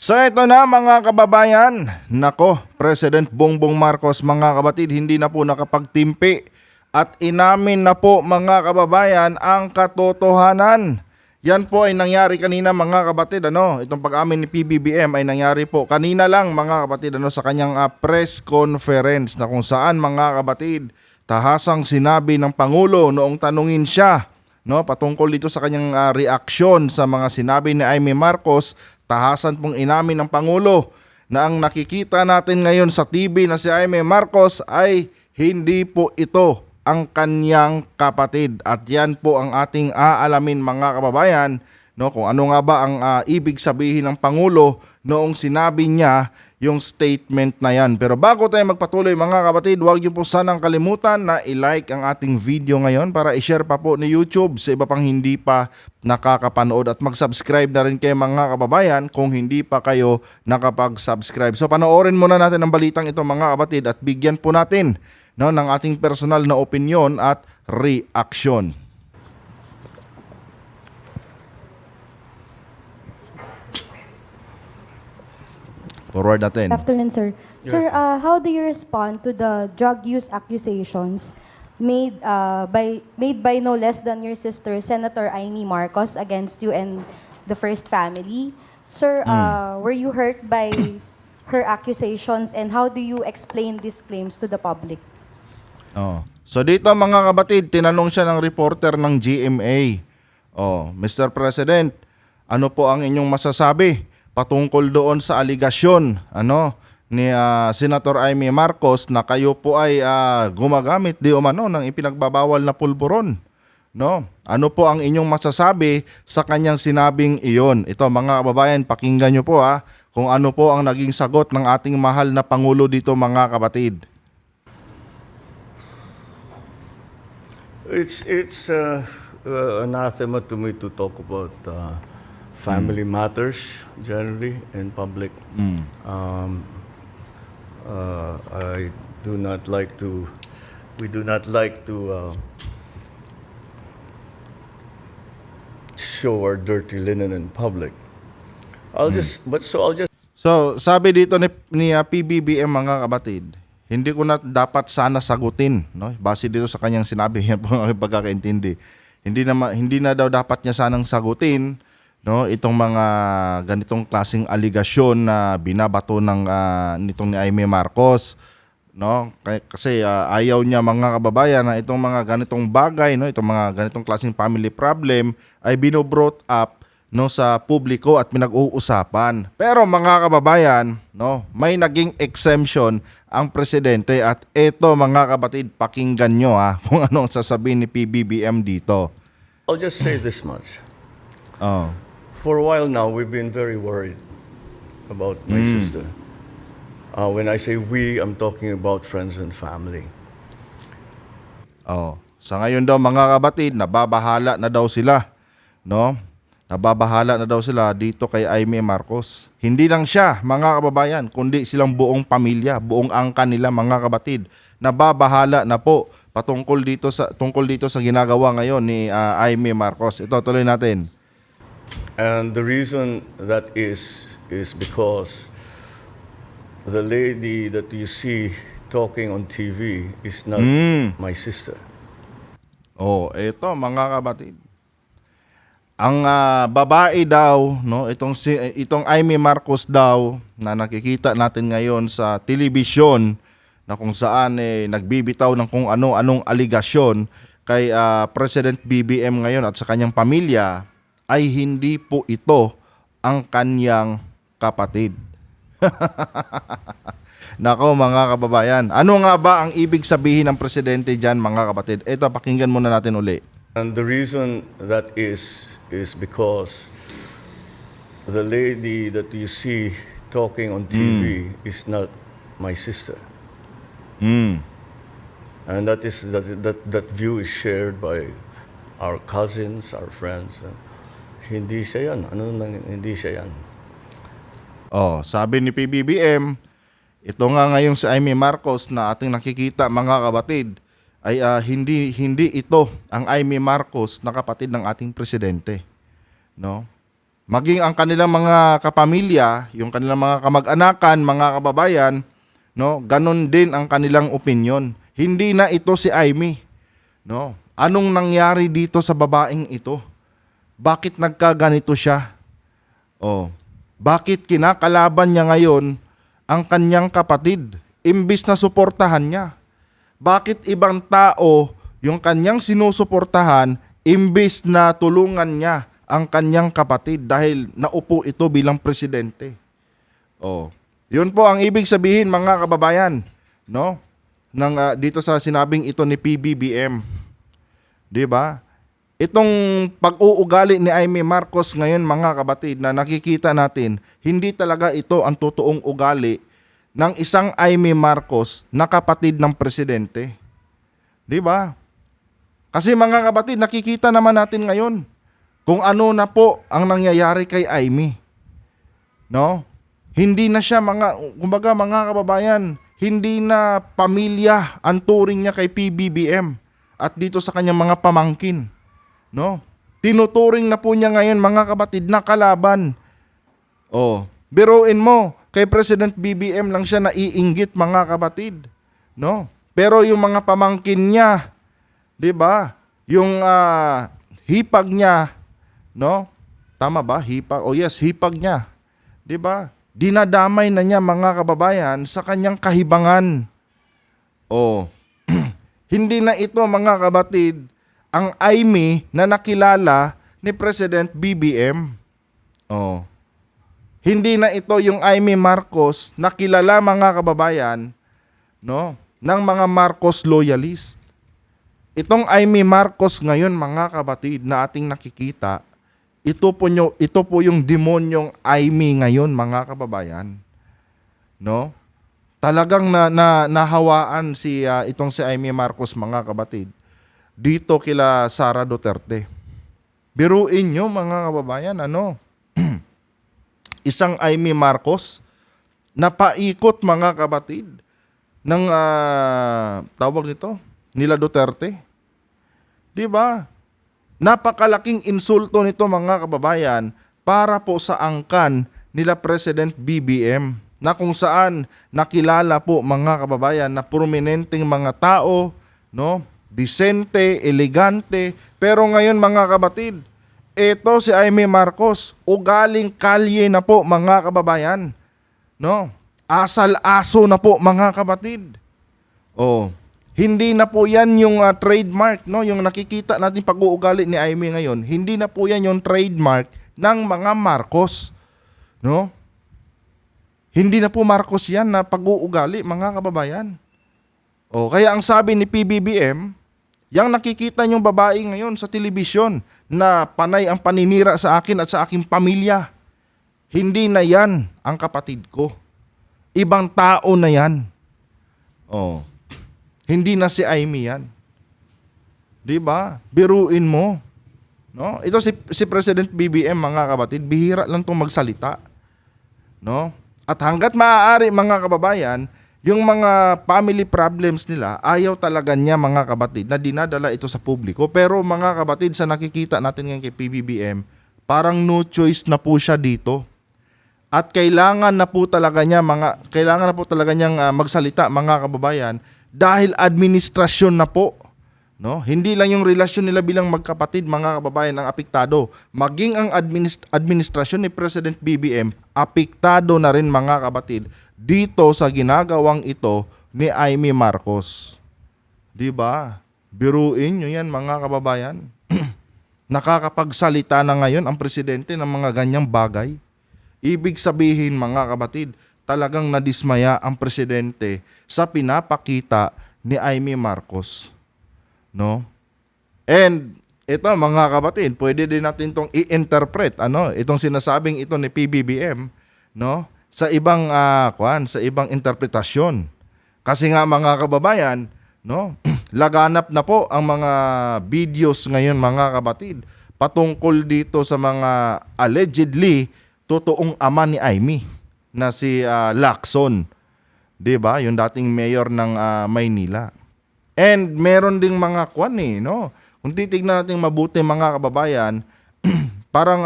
So ito na mga kababayan, nako, President Bongbong Marcos mga kapatid hindi na po nakapagtimpi at inamin na po mga kababayan ang katotohanan. Yan po ay nangyari kanina mga kapatid, itong pag-amin ni PBBM ay nangyari po kanina lang mga kapatid sa kanyang press conference na kung saan mga kapatid tahasang sinabi ng Pangulo noong tanungin siya patungkol dito sa kanyang reaksyon sa mga sinabi ni Imee Marcos. Tahasan pong inamin ng Pangulo na ang nakikita natin ngayon sa TV na si Imee Marcos ay hindi po ito ang kanyang kapatid. At yan po ang ating aalamin mga kababayan, kung ano nga ba ang ibig sabihin ng Pangulo noong sinabi niya yung statement na yan. Pero bago tayo magpatuloy mga kapatid, huwag niyo po sanang kalimutan na i-like ang ating video ngayon para i-share pa po ni YouTube sa iba pang hindi pa nakakapanood at mag-subscribe na rin kayo mga kababayan kung hindi pa kayo nakapag-subscribe. So panoorin muna natin ang balitang ito mga kapatid at bigyan po natin ng ating personal na opinion at reaksyon. Forward natin. Good afternoon, sir. Sir, how do you respond to the drug use accusations made by no less than your sister, Senator Imee Marcos, against you and the First Family? Sir, were you hurt by her accusations, and how do you explain these claims to the public? So dito mga kapatid, tinanong siya ng reporter ng GMA. Mr. President, ano po ang inyong masasabi patungkol doon sa aligasyon ni Senator Imee Marcos na kayo po ay gumagamit di umano ng ipinagbabawal na pulburon? Ano po ang inyong masasabi sa kanyang sinabing iyon? Ito mga kababayan, pakinggan nyo po kung ano po ang naging sagot ng ating mahal na Pangulo dito mga kapatid. It's anathema to me to talk about family matters generally in public. I do not like to. We do not like to show our dirty linen in public. I'll just. So, sabi dito ni PBBM mga kapatid, hindi ko na dapat sana sagutin, base dito sa kanyang sinabi, yan po ang aking pagkakaintindi. Hindi na daw dapat niya sanang sagutin itong mga ganitong klaseng aligasyon na binabato nitong ni Imee Marcos, kasi ayaw niya mga kababayan na itong mga ganitong bagay, itong mga ganitong klaseng family problem ay bino-brought up sa publiko at pinag-uusapan. Pero mga kababayan, may naging exemption ang presidente at ito mga kapatid, pakinggan nyo kung ano ang sasabihin ni PBBM dito. I'll just say this much. Oh. For a while now, we've been very worried about my sister. When I say we, I'm talking about friends and family. Sa ngayon daw mga kapatid, nababahala na daw sila, Nababahala na daw sila dito kay Imee Marcos. Hindi lang siya, mga kababayan, kundi silang buong pamilya, buong angkan nila mga kapatid. Nababahala na po tungkol dito sa ginagawa ngayon ni Imee Marcos. Ito, tuloy natin. And the reason that is because the lady that you see talking on TV is not my sister. Ito mga kapatid. Ang babae daw, itong Imee Marcos daw na nakikita natin ngayon sa telebisyon na kung saan nagbibitaw ng kung ano-anong aligasyon kay President BBM ngayon at sa kanyang pamilya ay hindi po ito ang kanyang kapatid. Nako mga kababayan, ano nga ba ang ibig sabihin ng presidente dyan mga kapatid? Ito, pakinggan muna natin uli. And the reason that is because the lady that you see talking on TV is not my sister. And that view is shared by our cousins, our friends. Hindi siya yan. Hindi siya yan. Sabi ni PBBM, ito nga ngayong si Imee Marcos na ating nakikita mga kapatid ay hindi ito ang Imee Marcos na kapatid ng ating presidente, maging ang kanilang mga kapamilya, yung kanilang mga kamag-anakan, mga kababayan, no, ganon din ang kanilang opinyon. Hindi na ito si Aimee, no? Anong nangyari dito sa babaeng ito? Bakit nagkaganito siya? Oh, bakit kinakalaban niya ngayon ang kanyang kapatid imbis na suportahan niya? Bakit ibang tao yung kanyang sinusuportahan imbis na tulungan niya ang kanyang kapatid dahil naupo ito bilang presidente? Oh, yun po ang ibig sabihin mga kababayan, no? Dito sa sinabing ito ni PBBM. 'Di ba? Itong pag-uugali ni Aimee Marcos ngayon mga kapatid na nakikita natin, hindi talaga ito ang totoong ugali ng isang Aimee Marcos na kapatid ng presidente. 'Di ba? Kasi mga kapatid, nakikita naman natin ngayon kung ano na po ang nangyayari kay Aimee. No? Hindi na siya kumbaga mga kababayan, hindi na pamilya ang turing niya kay PBBM at dito sa kanyang mga pamangkin. No? Tinuturing na po niya ngayon mga kapatid na kalaban. Oh, biruin mo, kay President BBM lang siya naiinggit mga kapatid. No? Pero yung mga pamangkin niya, 'di ba? Yung hipag niya, no? Tama ba? Hipag. Oh yes, hipag niya. 'Di ba? Dinadamay na niya mga kababayan sa kanyang kahibangan. Oh. Hindi na ito mga kapatid ang Aimee na nakilala ni President BBM. Oh. Hindi na ito yung Aimee Marcos na kilala mga kababayan, no, ng mga Marcos loyalist. Itong Aimee Marcos ngayon mga kapatid na ating nakikita, ito po yung demonyong Aimee ngayon mga kababayan. No? Talagang nahawaan itong si Aimee Marcos mga kapatid dito kila Sara Duterte. Biruin nyo mga kababayan, isang Aimee Marcos na paikot mga kapatid ng tawag nito nila Duterte. 'Di ba? Napakalaking insulto nito mga kababayan para po sa angkan nila President BBM na kung saan nakilala po mga kababayan na prominenteng mga tao, no? Disente, elegante, pero ngayon mga kapatid, ito si Aimee Marcos, ugaling kalye na po mga kababayan, no? Asal-aso na po mga kapatid. Oh, hindi na po yan yung trademark, no? Yung nakikita natin pag-uugali ni Aimee ngayon, hindi na po yan yung trademark ng mga Marcos, no? Hindi na po Marcos yan na pag-uugali mga kababayan. Oh, kaya ang sabi ni PBBM, yang nakikita niyong babae ngayon sa telebisyon na panay ang paninira sa akin at sa aking pamilya, hindi na yan ang kapatid ko. Ibang tao na yan. Oh. Hindi na si Aimee yan. 'Di ba? Biruin mo. No? Ito si President BBM mga kapatid, bihira lang 'tong magsalita. No? At hangga't maaari mga kababayan, yung mga family problems nila, ayaw talaga niya mga kapatid na dinadala ito sa publiko. Pero mga kapatid, sa nakikita natin ngayon kay PBBM, parang no choice na po siya dito. At kailangan na po talaga niyang magsalita mga kababayan dahil administrasyon na po, no? Hindi lang yung relasyon nila bilang magkapatid mga kababayan ang apektado, maging ang administrasyon ni President BBM apektado na rin mga kapatid dito sa ginagawang ito ni Aimee Marcos. 'Di ba? Biruin nyo yan mga kababayan. Nakakapagsalita na ngayon ang presidente ng mga ganyang bagay. Ibig sabihin mga kapatid, talagang nadismaya ang presidente sa pinapakita ni Aimee Marcos. No? And ito mga kapatid, pwede din natin itong i-interpret, itong sinasabing ito ni PBBM, no? Sa ibang sa ibang interpretasyon. Kasi nga mga kababayan, no? Laganap na po ang mga videos ngayon mga kapatid patungkol dito sa mga allegedly totoong ama ni Aimee na si Lacson. 'Di ba? Yung dating mayor ng Maynila. And meron ding mga no? Kung titignan natin mabuti mga kababayan, parang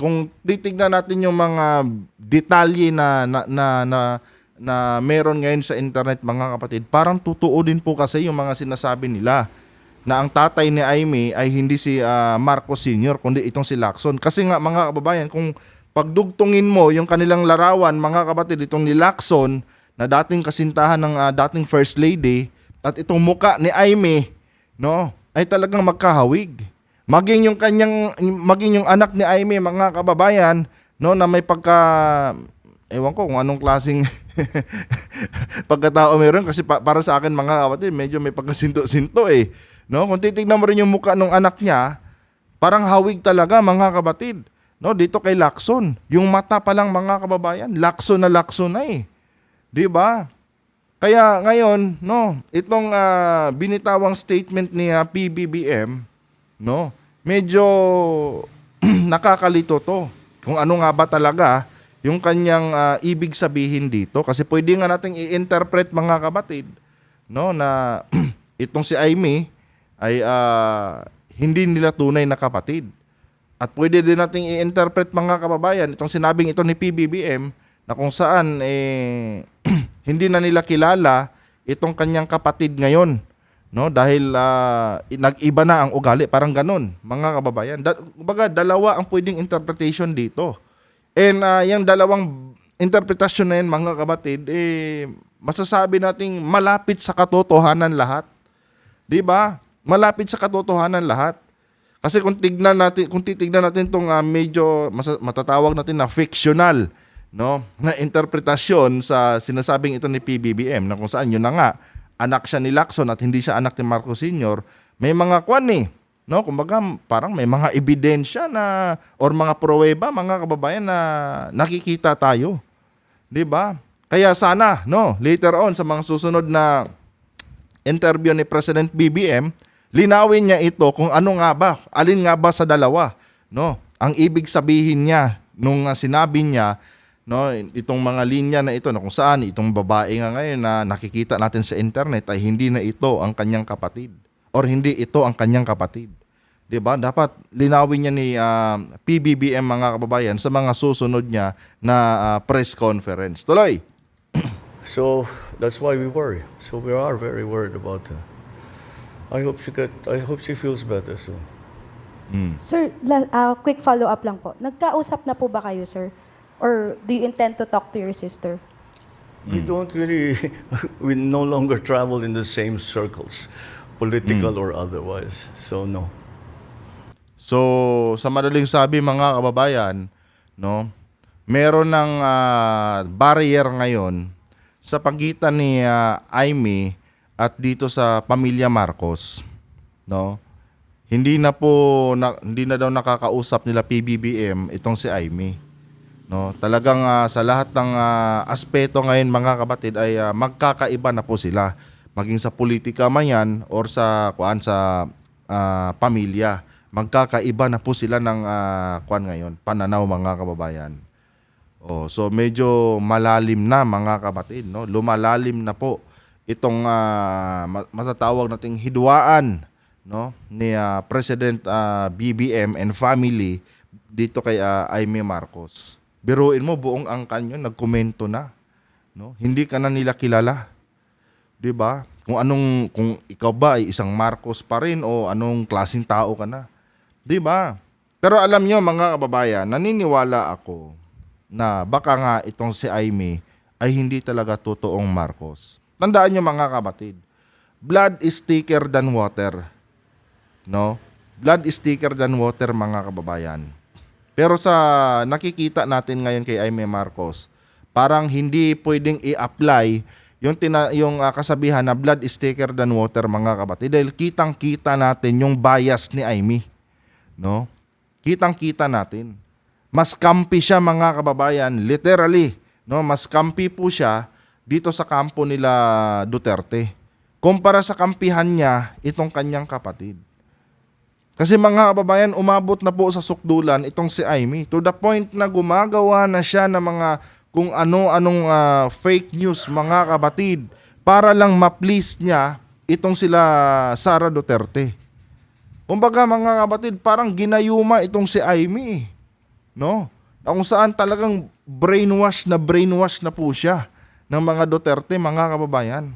kung titignan natin yung mga detalye na meron ngayon sa internet, mga kapatid, parang totoo din po kasi yung mga sinasabi nila na ang tatay ni Aimee ay hindi si Marcos Sr., kundi itong si Lacson. Kasi nga, mga kababayan, kung pagdugtungin mo yung kanilang larawan, mga kapatid, itong ni Lacson na dating kasintahan ng dating First Lady at itong muka ni Aimee, no, ay talagang magkahawig. Maging yung anak ni Aimee, mga kababayan, no, na may ewan ko kung anong klaseng pagkatao meron, kasi para sa akin, mga kapatid, medyo may pagkasinto-sinto eh. No, kung titignan mo rin yung mukha ng anak niya, parang hawig talaga, mga kapatid. No, dito kay Lacson, yung mata pa lang, mga kababayan, Lacson na eh. 'Di ba? Kaya ngayon, no, itong binitawang statement ni PBBM, no, medyo nakakalito to. Kung ano nga ba talaga yung kanyang ibig sabihin dito, kasi pwede nga nating i-interpret, mga kapatid, no, na itong si Aimee ay hindi nila tunay na kapatid. At pwede din nating i-interpret, mga kababayan, itong sinabing ito ni PBBM na kung saan hindi na nila kilala itong kanyang kapatid ngayon, no, dahil nag-iba na ang ugali, parang ganun, mga kababayan. Kumbaga, dalawa ang pwedeng interpretation dito. And yung dalawang interpretasyon na yan, mga kapatid, masasabi nating malapit sa katotohanan lahat. 'Di ba? Malapit sa katotohanan lahat. Kasi kung titignan natin tong medyo matatawag natin na fictional, no, na interpretasyon sa sinasabing ito ni PBBM, na kung saan yun na nga anak siya ni Lacson at hindi siya anak ni Marcos Sr., may mga no, kumbaga parang may mga ebidensya na or mga pruweba, mga kababayan, na nakikita tayo. 'Di ba? Kaya sana, no, later on sa mga susunod na interview ni President BBM, linawin niya ito kung ano nga ba, alin nga ba sa dalawa, no, ang ibig sabihin niya nung sinabi niya, no, itong mga linya na ito, na kung saan itong babae nga ngayon na nakikita natin sa internet ay hindi na ito ang kanyang kapatid or hindi ito ang kanyang kapatid. 'Di ba? Dapat linawin niya ni PBBM, mga kababayan, sa mga susunod niya na press conference. Tuloy. So that's why we worry. So we are very worried about her. I hope she feels better soon. Sir, quick follow-up lang po. Nagkausap na po ba kayo, sir? Or do you intend to talk to your sister? We don't really, we no longer travel in the same circles, political or otherwise. So no. So, sa madaling sabi, mga kababayan, no, meron ng barrier ngayon sa pagitan ni Aimee at dito sa pamilya Marcos, no. Hindi na daw nakakausap nila PBBM itong si Aimee, no. Talagang sa lahat ng aspeto ngayon, mga kapatid, ay magkakaiba na po sila, maging sa politika man yan or sa pamilya. Magkakaiba na po sila ng ngayon, pananaw, mga kababayan. So medyo malalim na, mga kapatid, no. Lumalalim na po itong matatawag nating hidwaan, no, ni President BBM and family dito kay Aimee Marcos. Biruin mo, buong angkan yun nagkomento na, no. Hindi ka na nila kilala. 'Di ba? Kung ikaw ba ay isang Marcos pa rin o anong klaseng tao ka na. 'Di ba? Pero alam nyo, mga kababayan, naniniwala ako na baka nga itong si Aimee ay hindi talaga totoong Marcos. Tandaan nyo, mga kapatid, blood is thicker than water. No? Blood is thicker than water, mga kababayan. Pero sa nakikita natin ngayon kay Aimee Marcos, parang hindi pwedeng i-apply yung kasabihan na blood is thicker than water, mga kapatid. Dahil kitang-kita natin yung bias ni Aimee. No? Kitang-kita natin. Mas kampi siya, mga kababayan, literally, no? Mas kampi po siya dito sa kampo nila Duterte kumpara sa kampihan niya itong kanyang kapatid. Kasi, mga kababayan, umabot na po sa sukdulan itong si Aimee to the point na gumagawa na siya ng mga kung ano-anong fake news, mga kapatid, para lang ma-please niya itong sila Sara Duterte. Kumbaga, mga kapatid, parang ginayuma itong si Aimee. no? Na kung saan talagang brainwash na po siya ng mga Duterte, mga kababayan.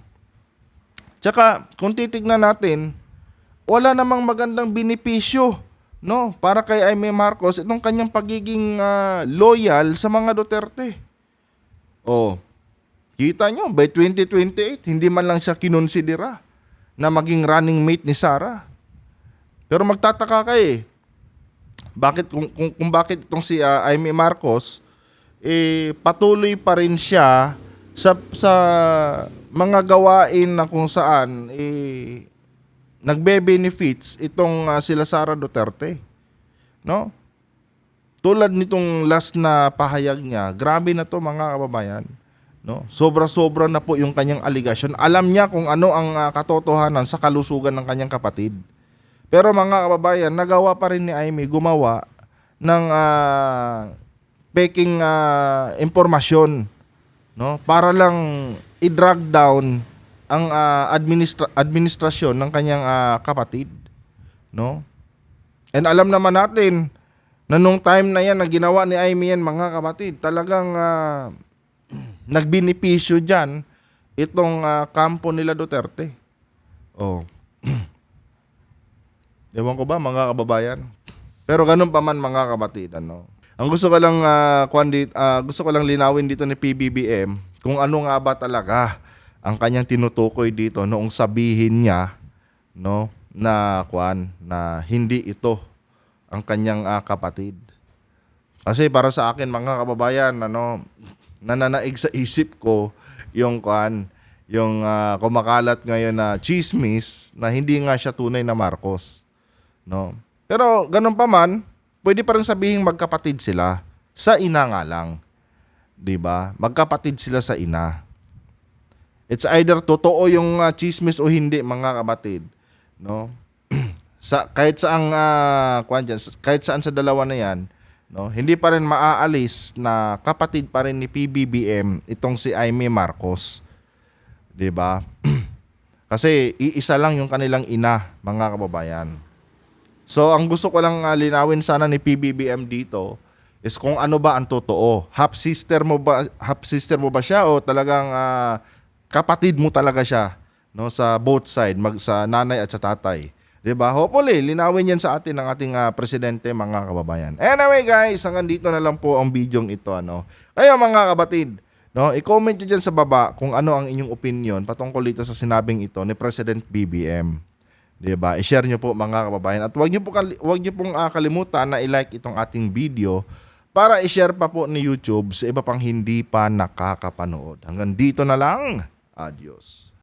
Tsaka, kung titignan natin, wala namang magandang benepisyo, no, para kay Aimee Marcos itong kanyang pagiging loyal sa mga Duterte. Oh, kita nyo, by 2028, hindi man lang siya kinonsidera na maging running mate ni Sara. Pero magtataka ka bakit kung bakit itong si Aimee Marcos patuloy pa rin siya sa mga gawain na kung saan nagbe-benefits itong sila Sara Duterte, no? Tulad nitong last na pahayag niya, grabe na to mga kababayan, no? Sobra-sobra na po yung kanyang allegation. Alam niya kung ano ang katotohanan sa kalusugan ng kanyang kapatid. Pero mga kababayan, nagawa pa rin ni Aimee gumawa ng peking impormasyon, no? Para lang i-drag down ang administrasyon ng kanyang kapatid, no? And alam naman natin na nung time na yan na ginawa ni Aimee yan, mga kapatid, talagang nagbenepisyo dyan itong kampo nila Duterte. Oh. Ewan ko ba mga kababayan? Pero ganun pa man mga kapatid, ano? Ang gusto ko lang gusto ko lang linawin dito ni PBBM kung ano nga ba talaga ang kanyang tinutukoy dito noong sabihin niya, no, na hindi ito ang kanyang kapatid. Kasi para sa akin mga kababayan, ano, nananaig sa isip ko yung kumakalat ngayon na chismis na hindi nga siya tunay na Marcos, no. Pero ganun pa man, pwede pa rin sabihin magkapatid sila sa ina nga lang. 'Di ba? Magkapatid sila sa ina. It's either totoo yung chismis o hindi, mga kapatid, no? Kahit saan sa dalawa na 'yan, no? Hindi pa rin maaalis na kapatid pa rin ni PBBM itong si Aimee Marcos. 'Di ba? Kasi iisa lang yung kanilang ina, mga kababayan. So, ang gusto ko lang linawin sana ni PBBM dito is kung ano ba ang totoo. Half sister mo ba siya o talagang kapatid mo talaga siya, no, sa both side, sa nanay at sa tatay. 'Di ba? Hopefully, linawin 'yan sa atin ng ating presidente, mga kababayan. Anyway, guys, hanggang dito na lang po ang bidyong ito, ano. Kayo mga kapatid, no, i-comment niyo diyan sa baba kung ano ang inyong opinion patungkol dito sa sinabing ito ni President BBM. 'Di ba? I-share niyo po, mga kababayan, at huwag niyo pong kalimutan na i-like itong ating video para i-share pa po ni YouTube sa iba pang hindi pa nakakapanood. Hanggang dito na lang. Adios.